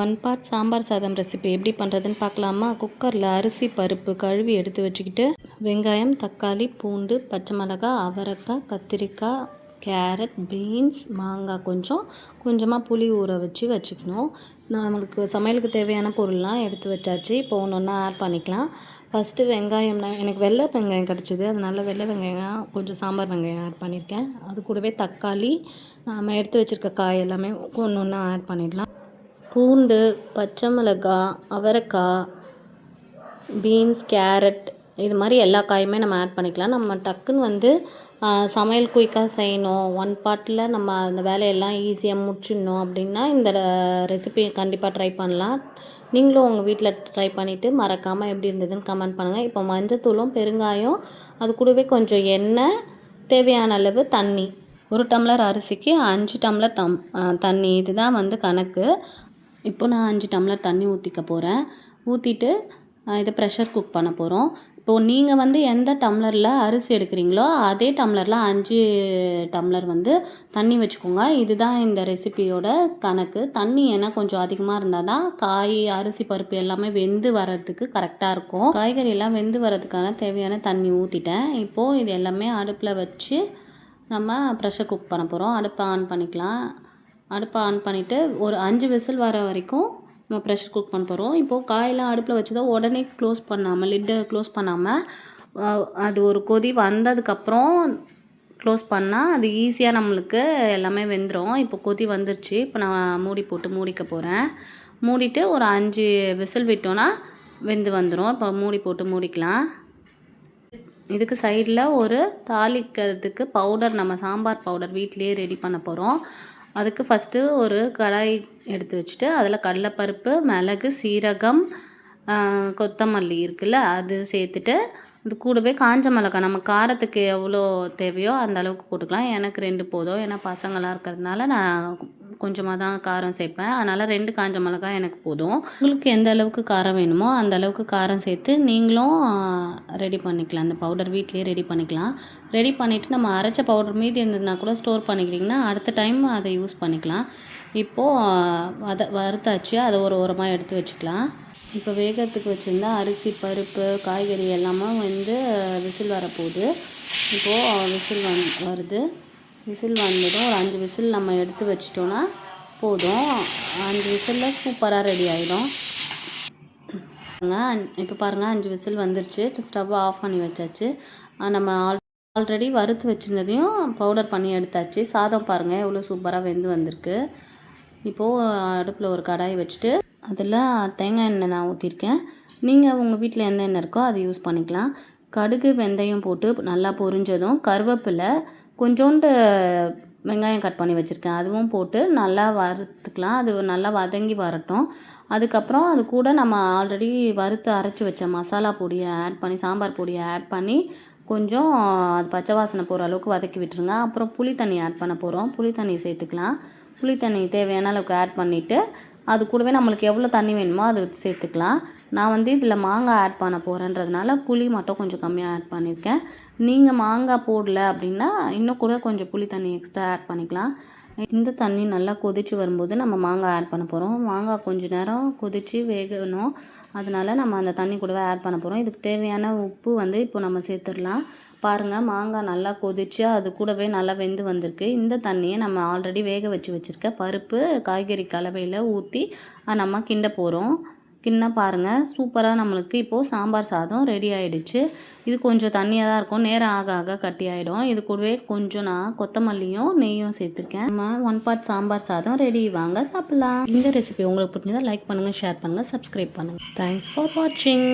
One part sambar சாதம் recipe எப்படி பண்ணுறதுன்னு பார்க்கலாமா? குக்கரில் அரிசி பருப்பு கழுவி எடுத்து வச்சுக்கிட்டு வெங்காயம், தக்காளி, பூண்டு, பச்சை மிளகாய், அவரைக்காய், கத்திரிக்காய், கேரட், பீன்ஸ், மாங்காய் கொஞ்சமாக புளி ஊற வச்சுக்கணும். நம்மளுக்கு சமையலுக்கு தேவையான பொருள்லாம் எடுத்து வச்சாச்சு. இப்போ ஒன்று ஒன்றா ஆட் பண்ணிக்கலாம். ஃபஸ்ட்டு வெங்காயம், எனக்கு வெள்ளை வெங்காயம் கிடச்சிது, அதனால் வெள்ளை வெங்காயம் கொஞ்சம் சாம்பார் வெங்காயம் ஆட் பண்ணியிருக்கேன். அது கூடவே தக்காளி, நம்ம எடுத்து வச்சுருக்க காய் எல்லாமே ஒன்று ஒன்றா ஆட் பண்ணிடலாம். பூண்டு, பச்சை மிளகாய், அவரைக்காய், பீன்ஸ், கேரட் இது மாதிரி எல்லா காயுமே நம்ம ஆட் பண்ணிக்கலாம். நம்ம டக்குன்னு சமையல் குயிக்காக செய்யணும், ஒன் பார்ட்டில் நம்ம அந்த வேலையெல்லாம் ஈஸியாக முடிச்சிடணும் அப்படின்னா இந்த ரெசிபி கண்டிப்பாக ட்ரை பண்ணலாம். நீங்களும் உங்கள் வீட்டில் ட்ரை பண்ணிவிட்டு மறக்காமல் எப்படி இருந்ததுன்னு கமெண்ட் பண்ணுங்கள். இப்போ மஞ்சத்தூளும் பெருங்காயம், அது கூடவே கொஞ்சம் எண்ணெய், தேவையான அளவு தண்ணி. 1 டம்ளர் அரிசிக்கு 5 டம்ளர் தண்ணி, இதுதான் கணக்கு. இப்போ நான் 5 டம்ளர் தண்ணி ஊற்றிக்க போகிறேன். ஊற்றிட்டு இதை ப்ரெஷர் குக் பண்ண போகிறோம். இப்போது நீங்கள் எந்த டம்ளரில் அரிசி எடுக்கிறீங்களோ அதே டம்ளரில் 5 டம்ளர் தண்ணி வச்சுக்கோங்க. இதுதான் இந்த ரெசிபியோட கணக்கு. தண்ணி ஏன்னா கொஞ்சம் அதிகமாக இருந்தால் தான் காய், அரிசி, பருப்பு எல்லாமே வெந்து வர்றதுக்கு கரெக்டாக இருக்கும். காய்கறி எல்லாம் வெந்து வர்றதுக்கான தேவையான தண்ணி ஊற்றிட்டேன். இப்போது இது எல்லாமே அடுப்பில் வச்சு நம்ம ப்ரெஷர் குக் பண்ண போகிறோம். அடுப்பை ஆன் பண்ணிக்கலாம். அடுப்பை ஆன் பண்ணிவிட்டு ஒரு 5 விசில் வர வரைக்கும் நம்ம ப்ரெஷர் குக் பண்ண போகிறோம். இப்போது காயெல்லாம் அடுப்பில் வச்சுதான் உடனே க்ளோஸ் பண்ணாமல், லிட்டை க்ளோஸ் பண்ணாமல், அது ஒரு கொதி வந்ததுக்கப்புறம் க்ளோஸ் பண்ணால் அது ஈஸியாக நம்மளுக்கு எல்லாமே வெந்துடும். இப்போ கொதி வந்துருச்சு. இப்போ நான் மூடி போட்டு மூடிக்க போகிறேன். மூடிட்டு ஒரு 5 விசில் விட்டோன்னா வெந்து வந்துடும். இப்போ மூடி போட்டு மூடிக்கலாம். இதுக்கு சைடில் ஒரு தாளிக்கிறதுக்கு பவுடர், நம்ம சாம்பார் பவுடர் வீட்டிலேயே ரெடி பண்ண போகிறோம். அதுக்கு ஃபஸ்ட்டு ஒரு கடாய் எடுத்து வச்சுட்டு அதில் கடலைப்பருப்பு, மிளகு, சீரகம், கொத்தமல்லி இருக்குல்ல அது சேர்த்துட்டு, அது கூடவே காஞ்ச மிளகாய் நம்ம காரத்துக்கு எவ்வளோ தேவையோ அந்த அளவுக்கு போட்டுக்கலாம். எனக்கு 2 போதும், ஏன்னா பசங்களாம் இருக்கிறதுனால நான் கொஞ்சமாக தான் காரம் சேர்ப்பேன். அதனால் 2 காஞ்ச மிளகாய் எனக்கு போதும். உங்களுக்கு எந்த அளவுக்கு காரம் வேணுமோ அந்த அளவுக்கு காரம் சேர்த்து நீங்களும் ரெடி பண்ணிக்கலாம். அந்த பவுடர் வீட்லேயே ரெடி பண்ணிக்கலாம். ரெடி பண்ணிவிட்டு நம்ம அரைச்ச பவுடர் மீதி இருந்ததுன்னா கூட ஸ்டோர் பண்ணிக்கிட்டிங்கன்னா அடுத்த டைம் அதை யூஸ் பண்ணிக்கலாம். இப்போது வறுத்தாச்சு, அதை ஒரு ஓரமாக எடுத்து வச்சுக்கலாம். இப்போ வேகத்துக்கு வச்சுருந்தா அரிசி, பருப்பு, காய்கறி எல்லாமே விசில் வரப்போகுது. இப்போது விசில் வருது. விசில் வந்ததும் ஒரு 5 விசில் நம்ம எடுத்து வச்சிட்டோன்னா போதும். 5 விசிலில் சூப்பராக ரெடி ஆகிடும். இப்போ பாருங்கள் 5 விசில் வந்துருச்சு. ஸ்டவ்வை ஆஃப் பண்ணி வச்சாச்சு. நம்ம ஆல்ரெடி வறுத்து வச்சுருந்ததையும் பவுடர் பண்ணி எடுத்தாச்சு. சாதம் பாருங்கள் எவ்வளோ சூப்பராக வெந்து வந்திருக்கு. இப்போது அடுப்பில் ஒரு கடாய் வச்சுட்டு அதில் தேங்காய் எண்ணெய் நான் ஊற்றிருக்கேன். நீங்கள் உங்கள் வீட்டில் எந்த எண்ணெய் இருக்கோ அதை யூஸ் பண்ணிக்கலாம். கடுகு, வெந்தயம் போட்டு நல்லா பொரிஞ்சதும் கருவேப்பிலை, கொஞ்சோண்டு வெங்காயம் கட் பண்ணி வச்சுருக்கேன், அதுவும் போட்டு நல்லா வறுத்துக்கலாம். அது நல்லா வதங்கி வரட்டும். அதுக்கப்புறம் அது கூட நம்ம ஆல்ரெடி வறுத்து அரைச்சி வச்ச மசாலா பொடியை ஆட் பண்ணி, சாம்பார் பொடியை ஆட் பண்ணி கொஞ்சம் அது பச்சை வாசனை போகிற அளவுக்கு வதக்கி விட்டுருங்க. அப்புறம் புளி தண்ணி ஆட் பண்ண போகிறோம். புளி தண்ணி சேர்த்துக்கலாம். புளி தண்ணி தேவையான அளவுக்கு ஆட் பண்ணிவிட்டு அது கூடவே நம்மளுக்கு எவ்வளோ தண்ணி வேணுமோ அது சேர்த்துக்கலாம். நான் இதில் மாங்காய் ஆட் பண்ண போகிறேன்றதுனால புளி மட்டும் கொஞ்சம் கம்மியாக ஆட் பண்ணியிருக்கேன். நீங்கள் மாங்காய் போடல அப்படின்னா இன்னும் கூட கொஞ்சம் புளி தண்ணி எக்ஸ்ட்ரா ஆட் பண்ணிக்கலாம். இந்த தண்ணி நல்லா கொதித்து வரும்போது நம்ம மாங்காய் ஆட் பண்ண போகிறோம். மாங்காய் கொஞ்சம் நேரம் கொதித்து வேகணும். அதனால் நம்ம அந்த தண்ணி கூடவே ஆட் பண்ண போகிறோம். இதுக்கு தேவையான உப்பு இப்போ நம்ம சேர்த்துடலாம். பாருங்கள் மாங்காய் நல்லா கொதித்து அது கூடவே நல்லா வெந்து வந்திருக்கு. இந்த தண்ணியை நம்ம ஆல்ரெடி வேக வச்சுருக்க பருப்பு, காய்கறி கலவையில் ஊற்றி நம்ம கிண்ட போகிறோம். கிண்ண பாருங்கள் சூப்பராக நம்மளுக்கு இப்போது சாம்பார் சாதம் ரெடி ஆகிடுச்சு. இது கொஞ்சம் தண்ணியாக தான் இருக்கும், நேரம் ஆக ஆக கட்டி ஆகிடும். இது கூடவே கொஞ்சம் நான் கொத்தமல்லியும் நெய்யும் சேர்த்துருக்கேன். நம்ம 1 பார்ட் சாம்பார் சாதம் ரெடி. வாங்க சாப்பிட்லாம். இந்த ரெசிபி உங்களுக்கு பிடிச்சதா லைக் பண்ணுங்கள், ஷேர் பண்ணுங்கள், சப்ஸ்கிரைப் பண்ணுங்கள். தேங்க்ஸ் ஃபார் வாட்சிங்.